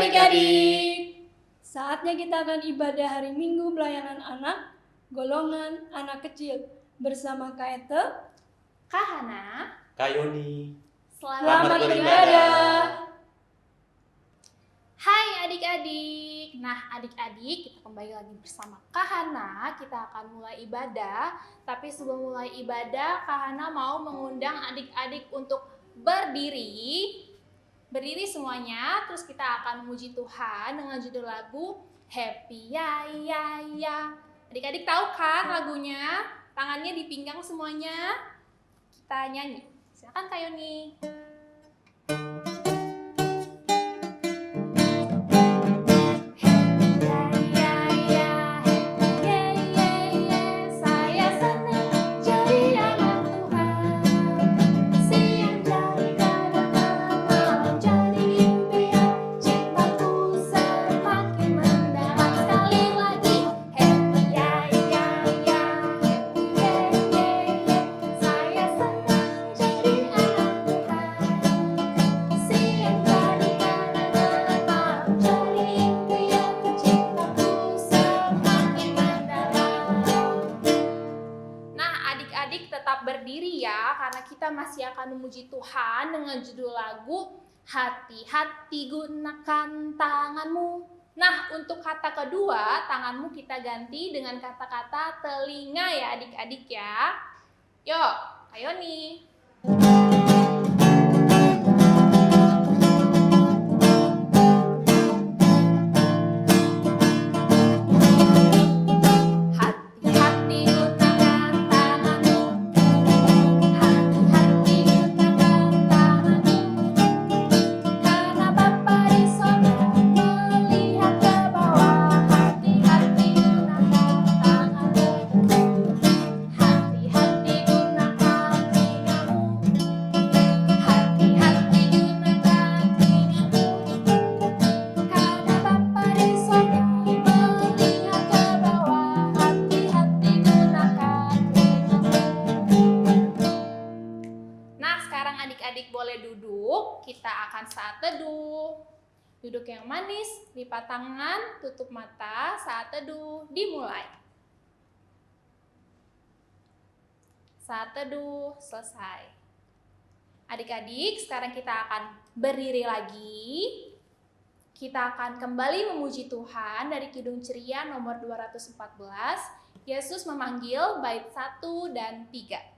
adik-adik. Saatnya kita akan ibadah hari Minggu pelayanan anak, golongan anak kecil bersama Kak Ete, Kak Hana, Kak Yoni. Selamat beribadah. Hai adik-adik. Nah adik-adik, kita kembali lagi bersama Kak Hana. Kita akan mulai ibadah. Tapi sebelum mulai ibadah, Kak Hana mau mengundang adik-adik untuk berdiri semuanya. Terus kita akan memuji Tuhan dengan judul lagu Happy Ya Ya Ya. Adik-adik tahu kan lagunya? Tangannya di pinggang semuanya. Kita nyanyi. Silakan Kak Yoni. Masih akan memuji Tuhan dengan judul lagu Hati-hati gunakan tanganmu. Nah, untuk kata kedua, tanganmu kita ganti dengan kata-kata telinga ya adik-adik ya. Yuk, Kak Yoni. Kita akan saat teduh. Duduk yang manis, lipat tangan, tutup mata, saat teduh dimulai. Saat teduh selesai. Adik-adik, sekarang kita akan berdiri lagi. Kita akan kembali memuji Tuhan dari Kidung Ceria nomor 214. Yesus memanggil bait 1 dan 3.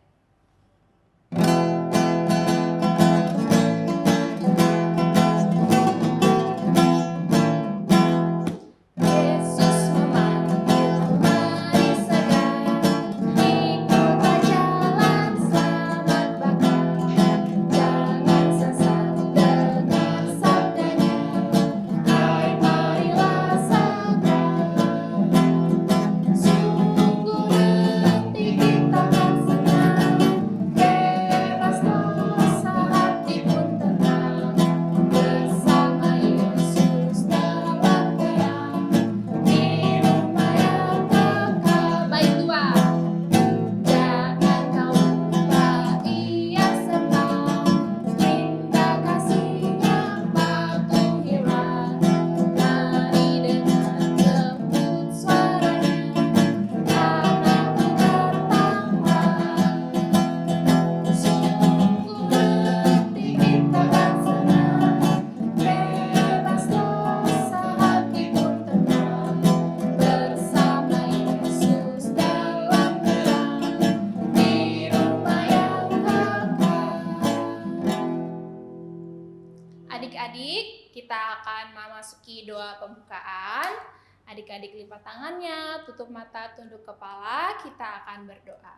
Adik-adik, kita akan memasuki doa pembukaan. Adik-adik lipat tangannya, tutup mata, tunduk kepala, kita akan berdoa.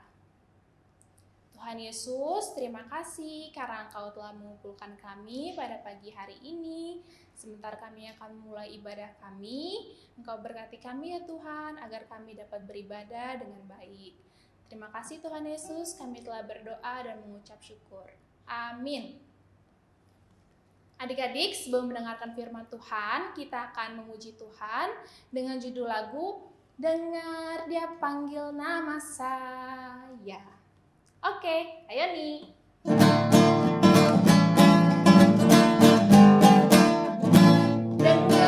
Tuhan Yesus, terima kasih karena Engkau telah mengumpulkan kami pada pagi hari ini. Sebentar kami akan memulai ibadah kami. Engkau berkati kami ya Tuhan, agar kami dapat beribadah dengan baik. Terima kasih Tuhan Yesus, kami telah berdoa dan mengucap syukur. Amin. Adik-adik, sebelum mendengarkan firman Tuhan, kita akan memuji Tuhan dengan judul lagu Dengar Dia Panggil Nama Saya. Oke, ayo nih. Dengar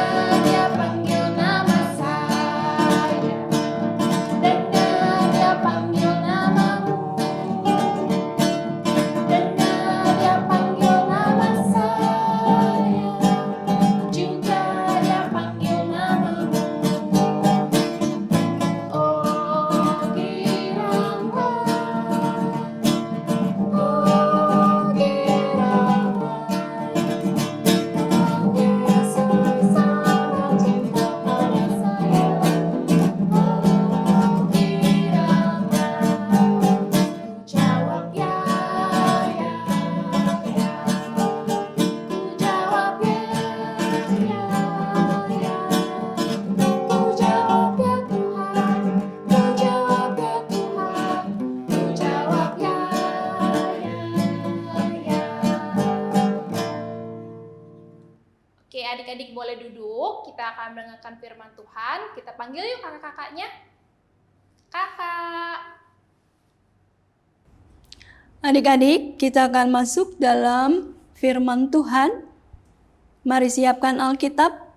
Adik-adik boleh duduk, kita akan mendengarkan firman Tuhan. Kita panggil yuk kakak-kakaknya. Kakak. Adik-adik, kita akan masuk dalam firman Tuhan. Mari siapkan Alkitab.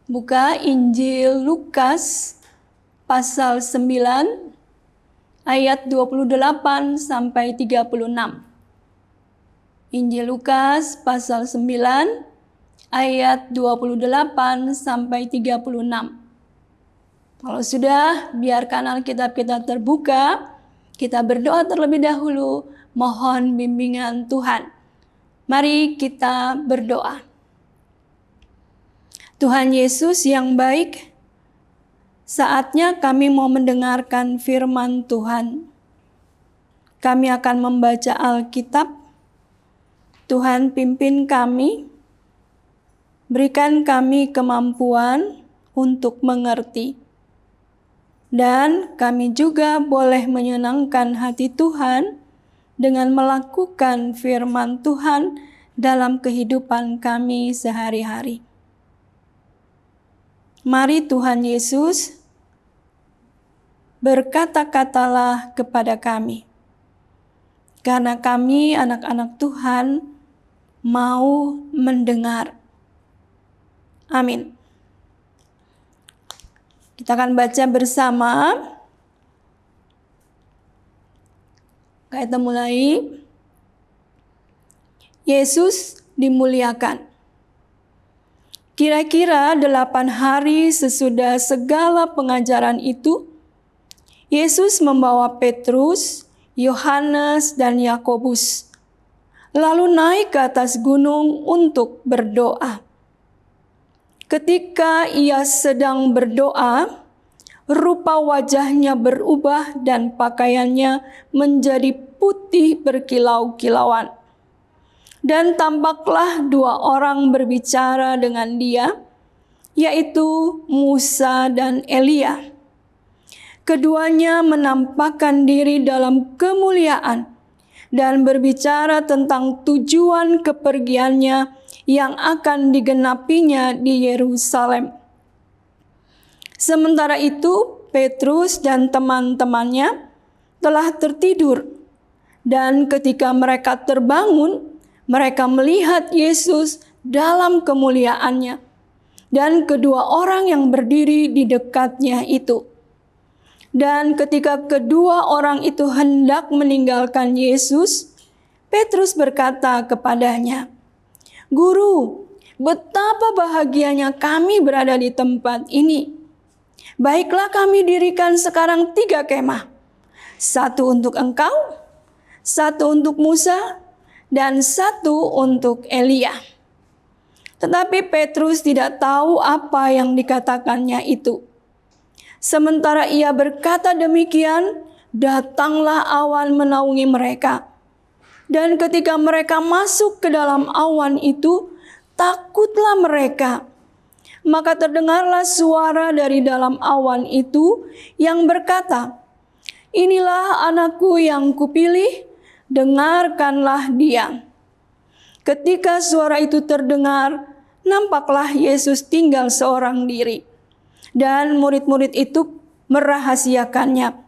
Buka Injil Lukas pasal 9 ayat 28 sampai 36. Injil Lukas pasal 9 ayat 28 sampai 36. Kalau sudah, biarkan Alkitab kita terbuka. Kita berdoa terlebih dahulu, mohon bimbingan Tuhan. Mari kita berdoa. Tuhan Yesus yang baik, saatnya kami mau mendengarkan firman Tuhan. Kami akan membaca Alkitab. Tuhan pimpin kami, berikan kami kemampuan untuk mengerti. Dan kami juga boleh menyenangkan hati Tuhan dengan melakukan firman Tuhan dalam kehidupan kami sehari-hari. Mari Tuhan Yesus, berkata-katalah kepada kami. Karena kami anak-anak Tuhan mau mendengar. Amin. Kita akan baca bersama. Kita mulai. Yesus dimuliakan. Kira-kira 8 hari sesudah segala pengajaran itu, Yesus membawa Petrus, Yohanes, dan Yakobus, lalu naik ke atas gunung untuk berdoa. Ketika ia sedang berdoa, rupa wajahnya berubah dan pakaiannya menjadi putih berkilau-kilauan. Dan tampaklah 2 orang berbicara dengan dia, yaitu Musa dan Elia. Keduanya menampakkan diri dalam kemuliaan dan berbicara tentang tujuan kepergiannya yang akan digenapinya di Yerusalem. Sementara itu, Petrus dan teman-temannya telah tertidur, dan ketika mereka terbangun, mereka melihat Yesus dalam kemuliaannya dan kedua orang yang berdiri di dekatnya itu. Dan ketika kedua orang itu hendak meninggalkan Yesus, Petrus berkata kepadanya, "Guru, betapa bahagianya kami berada di tempat ini. Baiklah kami dirikan sekarang 3 kemah, 1 untuk engkau, 1 untuk Musa, dan 1 untuk Elia." Tetapi Petrus tidak tahu apa yang dikatakannya itu. Sementara ia berkata demikian, datanglah awan menaungi mereka. Dan ketika mereka masuk ke dalam awan itu, takutlah mereka. Maka terdengarlah suara dari dalam awan itu yang berkata, "Inilah anakku yang kupilih, dengarkanlah dia." Ketika suara itu terdengar, nampaklah Yesus tinggal seorang diri. Dan murid-murid itu merahasiakannya.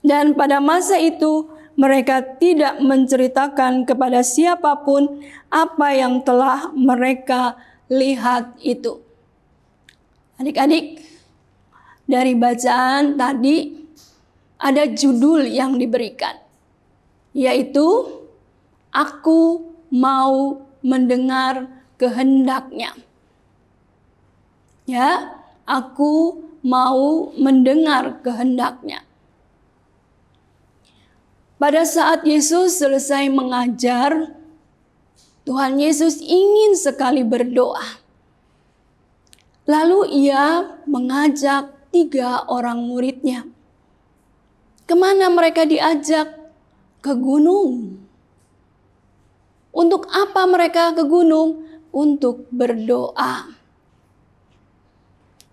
Dan pada masa itu mereka tidak menceritakan kepada siapapun apa yang telah mereka lihat itu. Adik-adik, dari bacaan tadi ada judul yang diberikan, yaitu aku mau mendengar kehendaknya. Ya, aku mau mendengar kehendaknya. Pada saat Yesus selesai mengajar, Tuhan Yesus ingin sekali berdoa. Lalu ia mengajak 3 orang muridnya. Kemana mereka diajak? Ke gunung. Untuk apa mereka ke gunung? Untuk berdoa.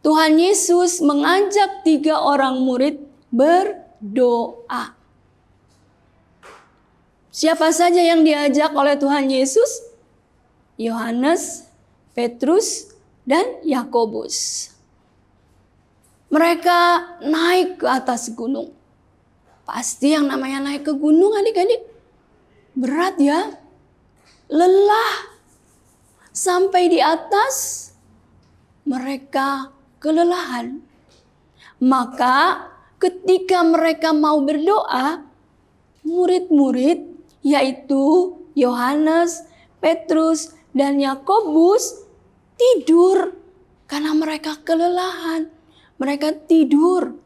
Tuhan Yesus mengajak 3 orang murid berdoa. Siapa saja yang diajak oleh Tuhan Yesus? Yohanes, Petrus, dan Yakobus. Mereka naik ke atas gunung. Pasti yang namanya naik ke gunung adik-adik berat ya. Lelah. Sampai di atas mereka kelelahan. Maka ketika mereka mau berdoa, murid-murid yaitu Yohanes, Petrus, dan Yakobus tidur karena mereka kelelahan. Mereka tidur.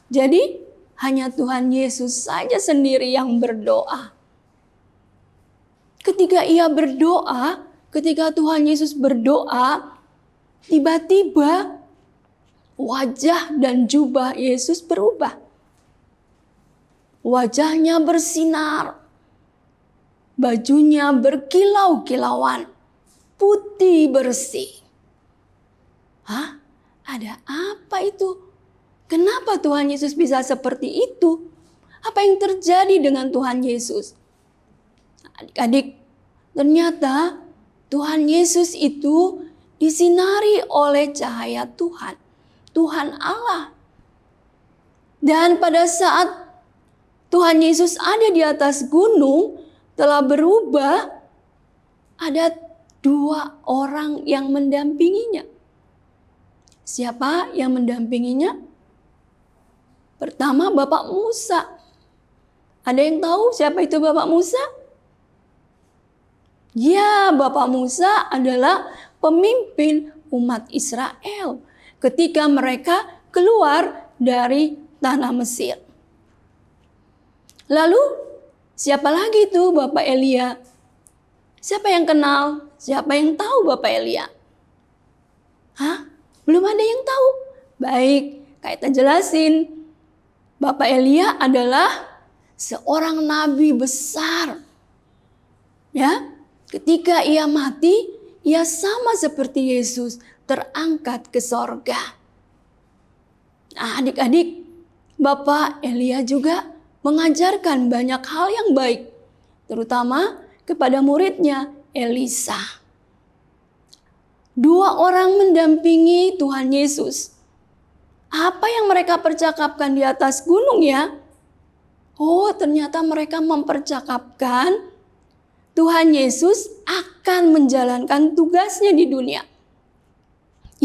Jadi hanya Tuhan Yesus saja sendiri yang berdoa. Ketika ia berdoa, ketika Tuhan Yesus berdoa, tiba-tiba wajah dan jubah Yesus berubah. Wajahnya bersinar. Bajunya berkilau-kilauan. Putih bersih. Hah? Ada apa itu? Kenapa Tuhan Yesus bisa seperti itu? Apa yang terjadi dengan Tuhan Yesus? Adik-adik, ternyata Tuhan Yesus itu disinari oleh cahaya Tuhan. Tuhan Allah. Dan pada saat Tuhan Yesus ada di atas gunung, telah berubah, ada 2 orang yang mendampinginya. Siapa yang mendampinginya? Pertama, Bapak Musa. Ada yang tahu siapa itu Bapak Musa? Ya, Bapak Musa adalah pemimpin umat Israel ketika mereka keluar dari tanah Mesir. Lalu, siapa lagi itu Bapak Elia? Siapa yang kenal? Siapa yang tahu Bapak Elia? Hah? Belum ada yang tahu? Baik, kita jelasin. Bapak Elia adalah seorang nabi besar. Ya, ketika ia mati, ia sama seperti Yesus terangkat ke sorga. Nah, adik-adik, Bapak Elia juga mengajarkan banyak hal yang baik, terutama kepada muridnya Elisa. 2 orang mendampingi Tuhan Yesus. Apa yang mereka percakapkan di atas gunung ya? Oh, ternyata mereka mempercakapkan Tuhan Yesus akan menjalankan tugasnya di dunia,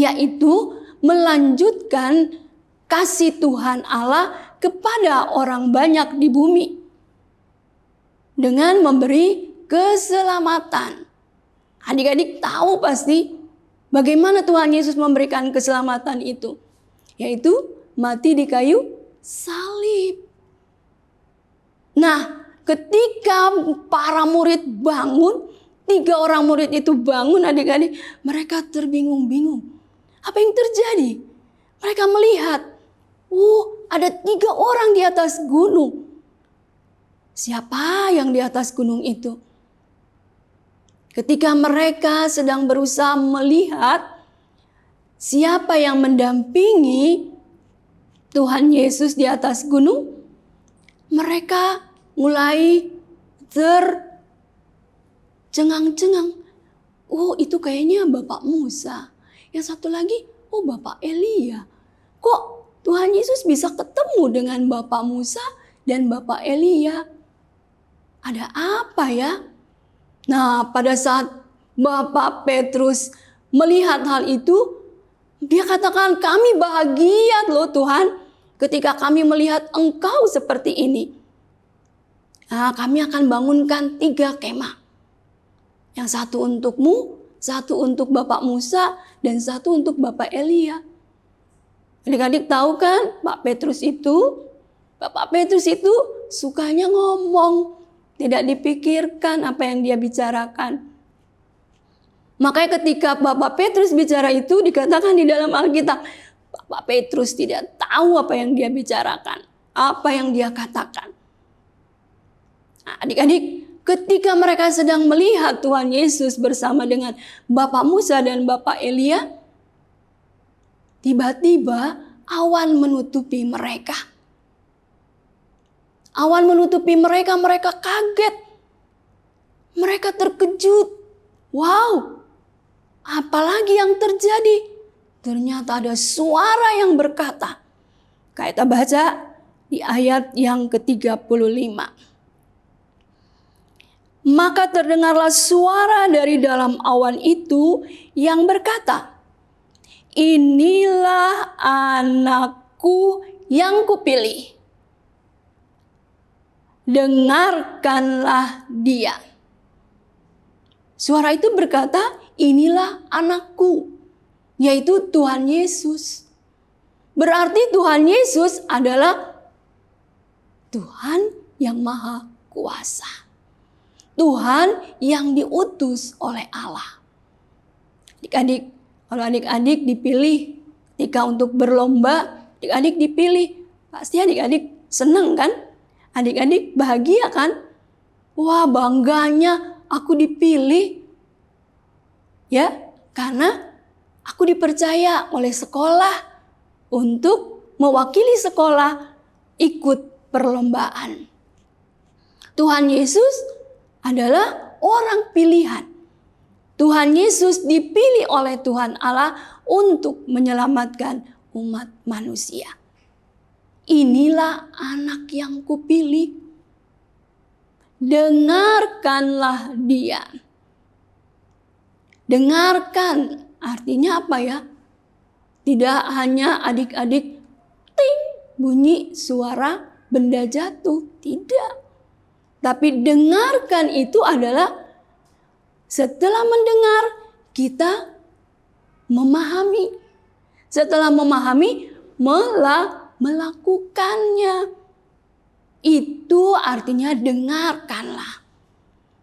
yaitu melanjutkan kasih Tuhan Allah kepada orang banyak di bumi dengan memberi keselamatan. Adik-adik tahu pasti bagaimana Tuhan Yesus memberikan keselamatan itu, yaitu mati di kayu salib. Nah, ketika para murid bangun, 3 orang murid itu bangun adik-adik, mereka terbingung-bingung. Apa yang terjadi? Mereka melihat, ada 3 orang di atas gunung. Siapa yang di atas gunung itu? Ketika mereka sedang berusaha melihat siapa yang mendampingi Tuhan Yesus di atas gunung, mereka mulai tercengang-cengang. Oh, itu kayaknya Bapak Musa. Yang satu lagi, Bapak Elia. Kok Tuhan Yesus bisa ketemu dengan Bapak Musa dan Bapak Elia? Ada apa ya? Nah, pada saat Bapak Petrus melihat hal itu, dia katakan, kami bahagia loh Tuhan ketika kami melihat Engkau seperti ini. Nah, kami akan bangunkan 3 kemah. Yang satu untukmu, satu untuk Bapak Musa, dan satu untuk Bapak Elia. Adik-adik tahu kan, Bapak Petrus itu sukanya ngomong. Tidak dipikirkan apa yang dia bicarakan. Makanya ketika Bapak Petrus bicara itu dikatakan di dalam Alkitab, Bapak Petrus tidak tahu apa yang dia bicarakan, apa yang dia katakan. Nah, adik-adik, ketika mereka sedang melihat Tuhan Yesus bersama dengan Bapak Musa dan Bapak Elia, tiba-tiba awan menutupi mereka. Awan menutupi mereka, mereka kaget. Mereka terkejut. Wow, Apalagi yang terjadi? Ternyata ada suara yang berkata. Kita baca di ayat yang ke-35. Maka terdengarlah suara dari dalam awan itu yang berkata, inilah anakku yang kupilih. Dengarkanlah dia. Suara itu berkata, inilah anakku, yaitu Tuhan Yesus. Berarti Tuhan Yesus adalah Tuhan yang maha kuasa. Tuhan yang diutus oleh Allah. Adik-adik, kalau adik-adik dipilih ketika untuk berlomba, adik-adik dipilih, pasti adik-adik senang kan? Adik-adik bahagia kan? Wah, bangganya aku dipilih. Ya, karena aku dipercaya oleh sekolah untuk mewakili sekolah ikut perlombaan. Tuhan Yesus adalah orang pilihan. Tuhan Yesus dipilih oleh Tuhan Allah untuk menyelamatkan umat manusia. Inilah anak yang kupilih. Dengarkanlah dia. Dengarkan artinya apa ya? Tidak hanya adik-adik ting bunyi suara benda jatuh, tidak. Tapi dengarkan itu adalah setelah mendengar kita memahami. Setelah memahami melakukannya. Itu artinya dengarkanlah.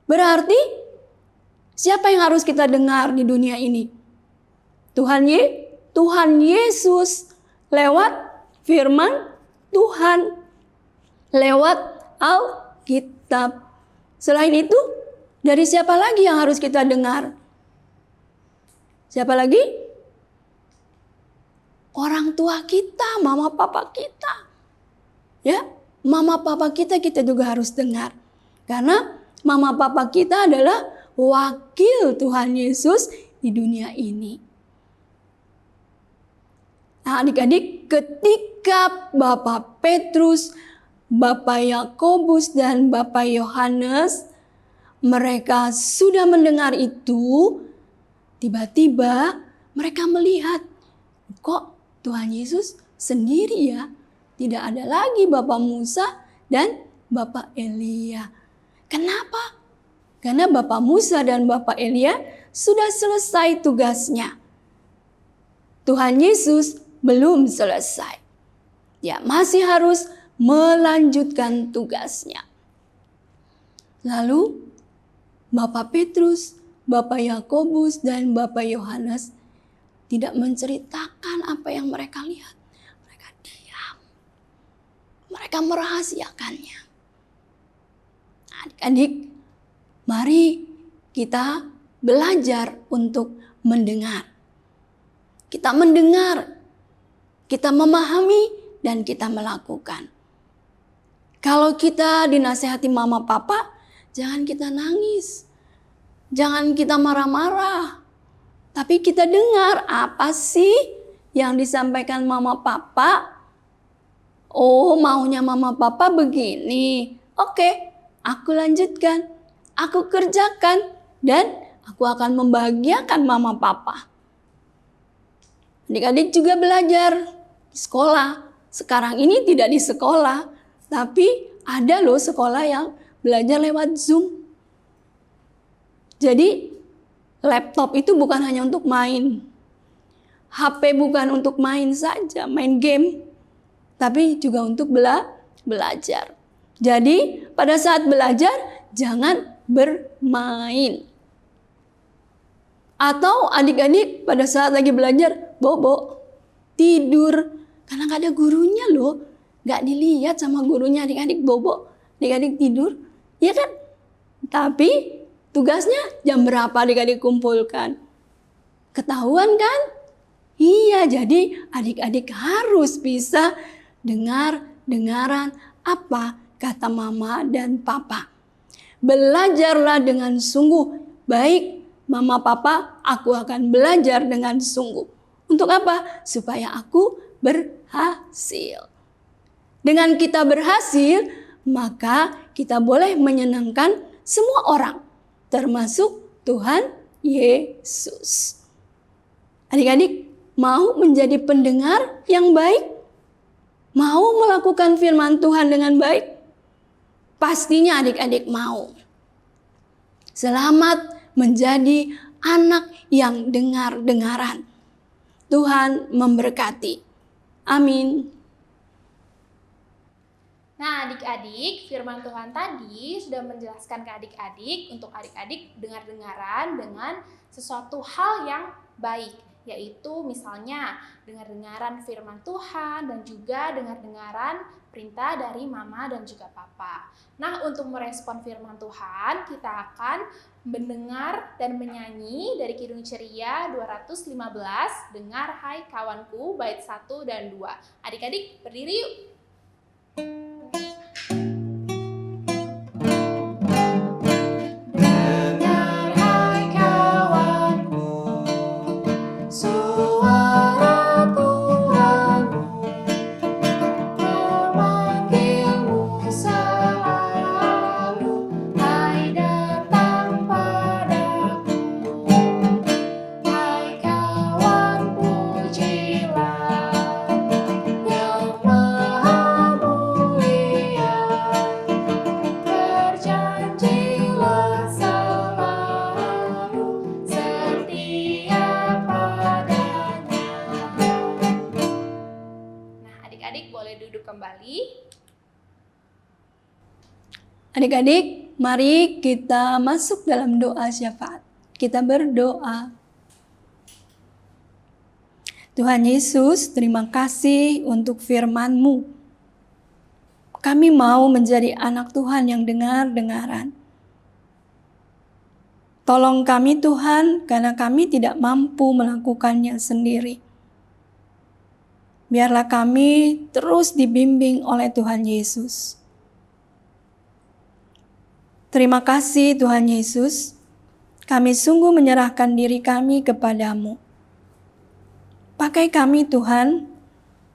Berarti siapa yang harus kita dengar di dunia ini? Tuhan Yesus lewat firman Tuhan, lewat Alkitab. Selain itu, dari siapa lagi yang harus kita dengar? Siapa lagi? Orang tua kita, mama papa kita. Ya, mama papa kita juga harus dengar. Karena mama papa kita adalah wakil Tuhan Yesus di dunia ini. Nah, adik-adik, ketika Bapak Petrus, Bapak Yakobus dan Bapak Yohanes, mereka sudah mendengar itu, tiba-tiba mereka melihat, kok Tuhan Yesus sendiri ya? Tidak ada lagi Bapak Musa dan Bapak Elia. Kenapa? Karena Bapak Musa dan Bapak Elia sudah selesai tugasnya. Tuhan Yesus belum selesai. Dia masih harus melanjutkan tugasnya. Lalu Bapak Petrus, Bapak Yakobus dan Bapak Yohanes tidak menceritakan apa yang mereka lihat. Mereka diam. Mereka merahasiakannya. Adik-adik, mari kita belajar untuk mendengar. Kita mendengar, kita memahami, dan kita melakukan. Kalau kita dinasehati mama papa, jangan kita nangis. Jangan kita marah-marah. Tapi kita dengar apa sih yang disampaikan mama papa. Oh, maunya mama papa begini. Oke, aku lanjutkan. Aku kerjakan. Dan aku akan membahagiakan mama papa. Adik-adik juga belajar di sekolah. Sekarang ini tidak di sekolah. Tapi ada loh sekolah yang belajar lewat Zoom. Jadi laptop itu bukan hanya untuk main. HP bukan untuk main saja, main game. Tapi juga untuk belajar. Jadi pada saat belajar jangan bermain. Atau adik-adik pada saat lagi belajar bobo, tidur. Karena gak ada gurunya loh. Gak dilihat sama gurunya, adik-adik bobo, adik-adik tidur. Ya kan? Tapi tugasnya jam berapa adik-adik kumpulkan? Ketahuan kan? Iya, jadi adik-adik harus bisa dengaran apa kata mama dan papa. Belajarlah dengan sungguh baik Mama, Papa, aku akan belajar dengan sungguh. Untuk apa? Supaya aku berhasil. Dengan kita berhasil, maka kita boleh menyenangkan semua orang, termasuk Tuhan Yesus. Adik-adik, mau menjadi pendengar yang baik? Mau melakukan firman Tuhan dengan baik? Pastinya adik-adik mau. Selamat menjadi anak yang dengar-dengaran. Tuhan memberkati. Amin. Nah, adik-adik, firman Tuhan tadi sudah menjelaskan ke adik-adik untuk adik-adik dengar-dengaran dengan sesuatu hal yang baik, yaitu misalnya dengar-dengaran firman Tuhan dan juga dengar-dengaran perintah dari mama dan juga papa. Nah, untuk merespon firman Tuhan, kita akan mendengar dan menyanyi dari Kidung Ceria 215, Dengar Hai Kawanku, bait 1 dan 2. Adik-adik berdiri yuk. Adik-adik, mari kita masuk dalam doa syafaat. Kita berdoa. Tuhan Yesus, terima kasih untuk firman-Mu. Kami mau menjadi anak Tuhan yang dengar-dengaran. Tolong kami Tuhan, karena kami tidak mampu melakukannya sendiri. Biarlah kami terus dibimbing oleh Tuhan Yesus. Terima kasih Tuhan Yesus, kami sungguh menyerahkan diri kami kepadamu. Pakai kami Tuhan,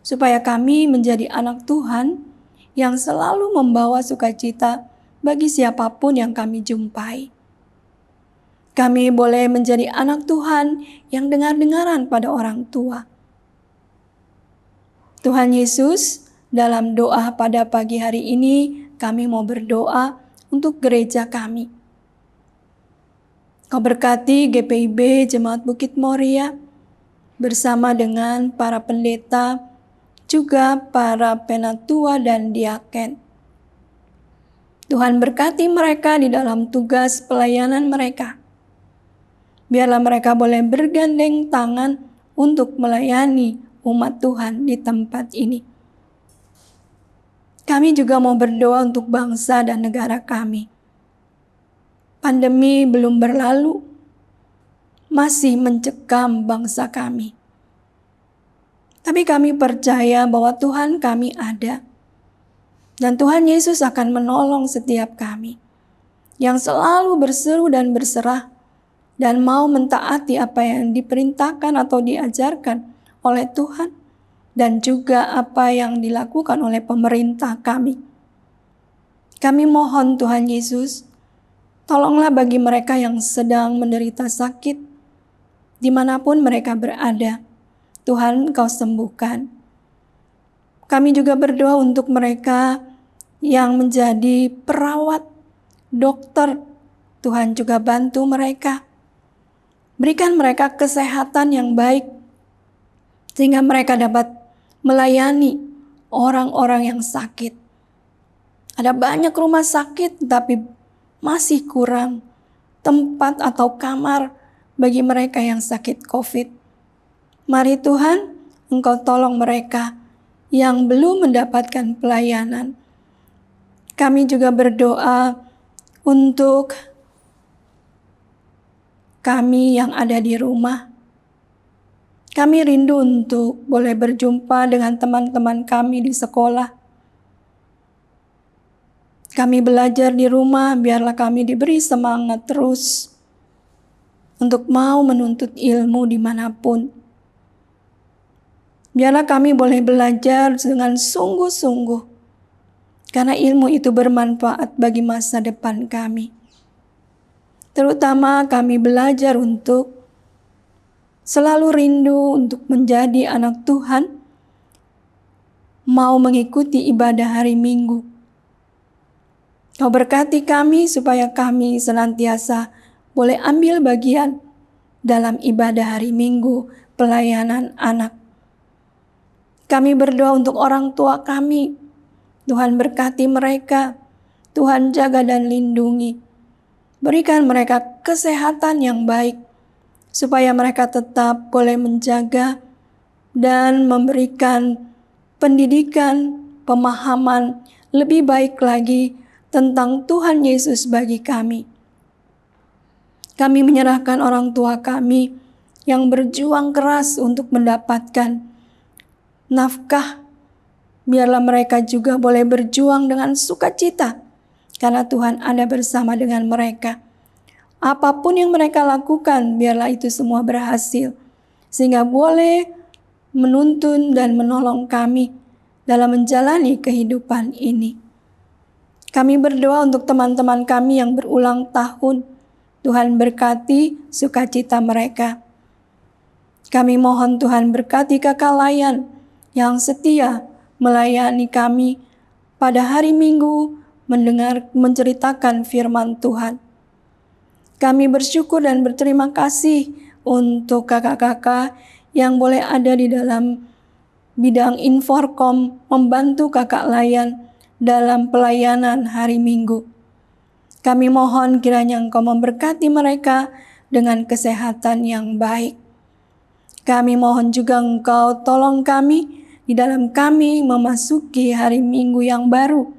supaya kami menjadi anak Tuhan yang selalu membawa sukacita bagi siapapun yang kami jumpai. Kami boleh menjadi anak Tuhan yang dengar-dengaran pada orang tua. Tuhan Yesus, dalam doa pada pagi hari ini, kami mau berdoa untuk gereja kami. Kau berkati GPIB Jemaat Bukit Moria bersama dengan para pendeta, juga para penatua dan diaken. Tuhan berkati mereka di dalam tugas pelayanan mereka. Biarlah mereka boleh bergandeng tangan untuk melayani umat Tuhan di tempat ini. Kami juga mau berdoa untuk bangsa dan negara kami. Pandemi belum berlalu, masih mencekam bangsa kami. Tapi kami percaya bahwa Tuhan kami ada. Dan Tuhan Yesus akan menolong setiap kami yang selalu berseru dan berserah dan mau mentaati apa yang diperintahkan atau diajarkan oleh Tuhan dan juga apa yang dilakukan oleh pemerintah kami. Kami mohon Tuhan Yesus, tolonglah bagi mereka yang sedang menderita sakit, dimanapun mereka berada, Tuhan Kau sembuhkan. Kami juga berdoa untuk mereka yang menjadi perawat, dokter, Tuhan juga bantu mereka. Berikan mereka kesehatan yang baik, sehingga mereka dapat melayani orang-orang yang sakit. Ada banyak rumah sakit, tapi masih kurang tempat atau kamar bagi mereka yang sakit COVID. Mari Tuhan, Engkau tolong mereka yang belum mendapatkan pelayanan. Kami juga berdoa untuk kami yang ada di rumah. Kami rindu untuk boleh berjumpa dengan teman-teman kami di sekolah. Kami belajar di rumah, biarlah kami diberi semangat terus. untuk mau menuntut ilmu dimanapun. Biarlah kami boleh belajar dengan sungguh-sungguh, karena ilmu itu bermanfaat bagi masa depan kami. Terutama kami belajar untuk selalu rindu untuk menjadi anak Tuhan, mau mengikuti ibadah hari Minggu. Kau berkati kami supaya kami senantiasa boleh ambil bagian dalam ibadah hari Minggu, pelayanan anak. Kami berdoa untuk orang tua kami. Tuhan berkati mereka. Tuhan jaga dan lindungi. Berikan mereka kesehatan yang baik, supaya mereka tetap boleh menjaga dan memberikan pendidikan, pemahaman lebih baik lagi tentang Tuhan Yesus bagi kami. Kami menyerahkan orang tua kami yang berjuang keras untuk mendapatkan nafkah. Biarlah mereka juga boleh berjuang dengan sukacita, karena Tuhan ada bersama dengan mereka. Apapun yang mereka lakukan, biarlah itu semua berhasil, sehingga boleh menuntun dan menolong kami dalam menjalani kehidupan ini. Kami berdoa untuk teman-teman kami yang berulang tahun. Tuhan berkati sukacita mereka. Kami mohon Tuhan berkati Kakak Layan yang setia melayani kami pada hari Minggu, menceritakan firman Tuhan. Kami bersyukur dan berterima kasih untuk kakak-kakak yang boleh ada di dalam bidang Inforkom, membantu Kakak Layan dalam pelayanan hari Minggu. Kami mohon kiranya Engkau memberkati mereka dengan kesehatan yang baik. Kami mohon juga Engkau tolong kami di dalam kami memasuki hari Minggu yang baru.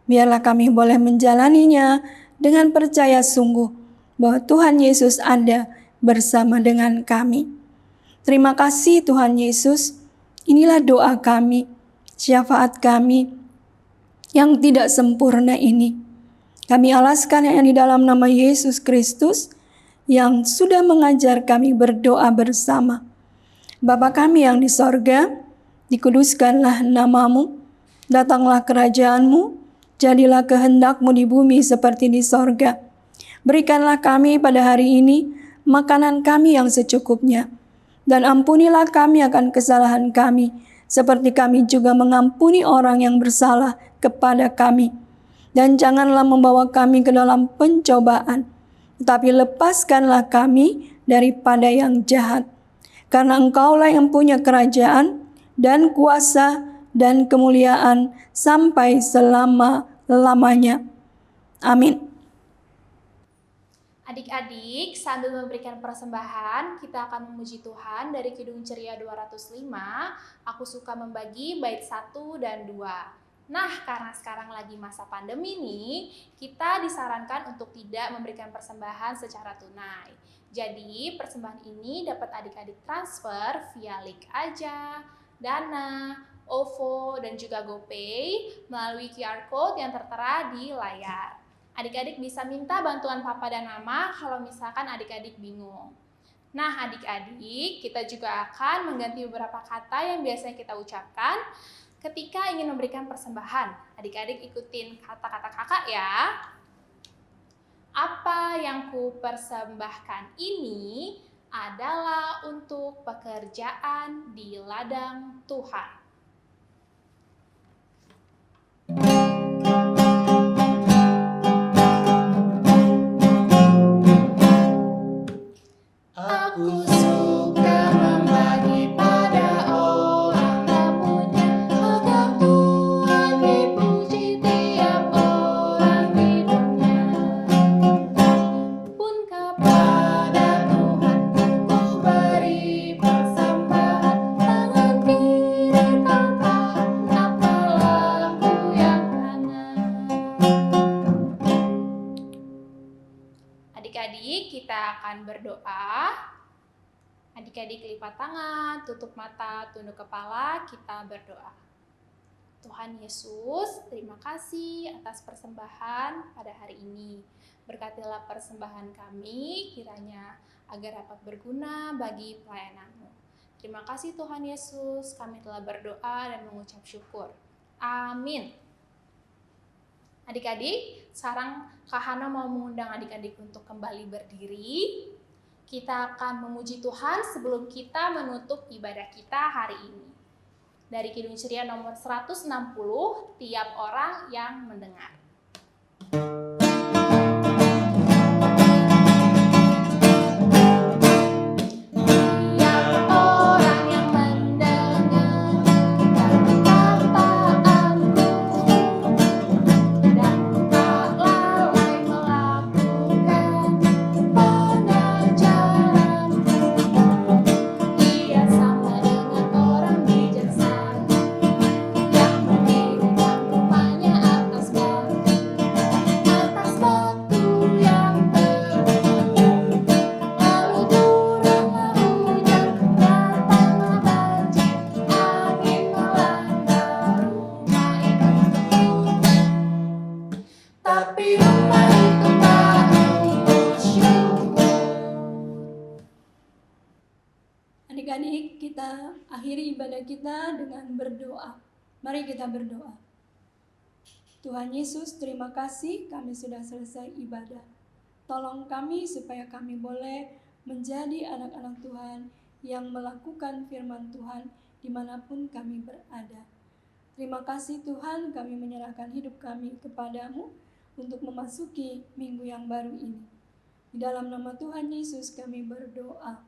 Biarlah kami boleh menjalaninya dengan percaya sungguh bahwa Tuhan Yesus ada bersama dengan kami. Terima kasih Tuhan Yesus. Inilah doa kami, syafaat kami yang tidak sempurna ini. Kami alaskan yang di dalam nama Yesus Kristus yang sudah mengajar kami berdoa bersama. Bapa kami yang di sorga, dikuduskanlah namamu, datanglah kerajaanmu, jadilah kehendak-Mu di bumi seperti di sorga. Berikanlah kami pada hari ini makanan kami yang secukupnya, dan ampunilah kami akan kesalahan kami, seperti kami juga mengampuni orang yang bersalah kepada kami. Dan janganlah membawa kami ke dalam pencobaan, tetapi lepaskanlah kami daripada yang jahat. Karena Engkaulah yang punya kerajaan dan kuasa dan kemuliaan sampai selama-lamanya. Amin. Adik-adik, sambil memberikan persembahan, kita akan memuji Tuhan dari Kidung Ceria 205. Aku suka membagi bait 1 dan 2. Nah, karena sekarang lagi masa pandemi nih, kita disarankan untuk tidak memberikan persembahan secara tunai. Jadi, persembahan ini dapat adik-adik transfer via link aja, Dana, OVO, dan juga GoPay melalui QR Code yang tertera di layar. Adik-adik bisa minta bantuan papa dan mama kalau misalkan adik-adik bingung. Nah, adik-adik, kita juga akan mengganti beberapa kata yang biasanya kita ucapkan ketika ingin memberikan persembahan. Adik-adik ikutin kata-kata kakak ya. Apa yang ku persembahkan ini adalah untuk pekerjaan di ladang Tuhan. Aku suka membagi pada orang tak punya, agar Tuhan dipuji tiap orang di dunia. Pun kepada Tuhan ku beri persembahan, tangan kiri tangkap apalah yang kanan. Adik-adik, kita akan berdoa. Adik-adik lipat tangan, tutup mata, tunduk kepala, kita berdoa. Tuhan Yesus, terima kasih atas persembahan pada hari ini. Berkatilah persembahan kami kiranya agar dapat berguna bagi pelayanan-Mu. Terima kasih Tuhan Yesus, kami telah berdoa dan mengucap syukur. Amin. Adik-adik, sekarang Kak Hana mau mengundang adik-adik untuk kembali berdiri. Kita akan memuji Tuhan sebelum kita menutup ibadah kita hari ini. Dari Kidung Ceria nomor 160, tiap orang yang mendengar. Adik-adik, kita akhiri ibadah kita dengan berdoa. Mari kita berdoa. Tuhan Yesus, terima kasih kami sudah selesai ibadah. Tolong kami supaya kami boleh menjadi anak-anak Tuhan yang melakukan firman Tuhan dimanapun kami berada. Terima kasih Tuhan, kami menyerahkan hidup kami kepadamu untuk memasuki minggu yang baru ini. Di dalam nama Tuhan Yesus kami berdoa.